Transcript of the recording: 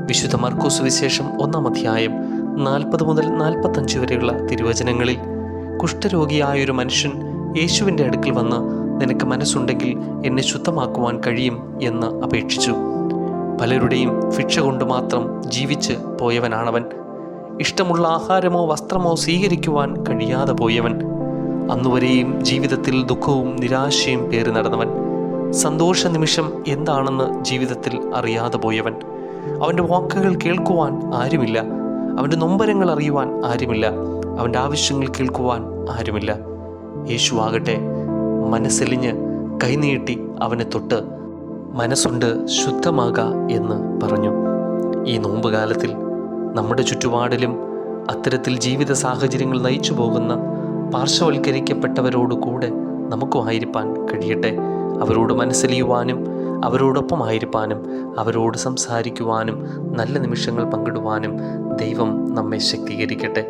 വിശുദ്ധ മർക്കോസ് സുവിശേഷം 1-ാം അധ്യായം 40 മുതൽ 45 വരെയുള്ള തിരുവചനങ്ങളിൽ കുഷ്ഠരോഗിയായൊരു മനുഷ്യൻ യേശുവിൻ്റെ അടുക്കൽ വന്ന്, നിനക്ക് മനസ്സുണ്ടെങ്കിൽ എന്നെ ശുദ്ധമാക്കുവാൻ കഴിയും എന്ന് അപേക്ഷിച്ചു. പലരുടെയും ഭിക്ഷ കൊണ്ട് മാത്രം ജീവിച്ച് പോയവനാണവൻ. ഇഷ്ടമുള്ള ആഹാരമോ വസ്ത്രമോ സ്വീകരിക്കുവാൻ കഴിയാതെ പോയവൻ. അന്നുവരെയും ജീവിതത്തിൽ ദുഃഖവും നിരാശയും പേറി നടന്നവൻ. സന്തോഷ നിമിഷം എന്താണെന്ന് ജീവിതത്തിൽ അറിയാതെ പോയവൻ. അവൻ്റെ വാക്കുകൾ കേൾക്കുവാൻ ആരുമില്ല. അവൻ്റെ നൊമ്പരങ്ങൾ അറിയുവാൻ ആരുമില്ല. അവൻ്റെ ആവശ്യങ്ങൾ കേൾക്കുവാൻ ആരുമില്ല. യേശു ആകട്ടെ മനസ്സെലിഞ്ഞ് കൈനീട്ടി അവനെ തൊട്ട്, മനസ്സുണ്ട്, ശുദ്ധമാക എന്ന് പറഞ്ഞു. ഈ നോമ്പുകാലത്തിൽ നമ്മുടെ ചുറ്റുപാടിലും അത്തരത്തിൽ ജീവിത സാഹചര്യങ്ങൾ നയിച്ചു പോകുന്ന പാർശ്വവൽക്കരിക്കപ്പെട്ടവരോട് കൂടെ നമുക്കുമായിരിക്കാൻ കഴിയട്ടെ. അവരോട് മനസ്സലിയുവാനും അവരോടൊപ്പമായിരിക്കാനും അവരോട് സംസാരിക്കുവാനും നല്ല നിമിഷങ്ങൾ പങ്കിടുവാനും ദൈവം നമ്മെ ശക്തീകരിക്കട്ടെ.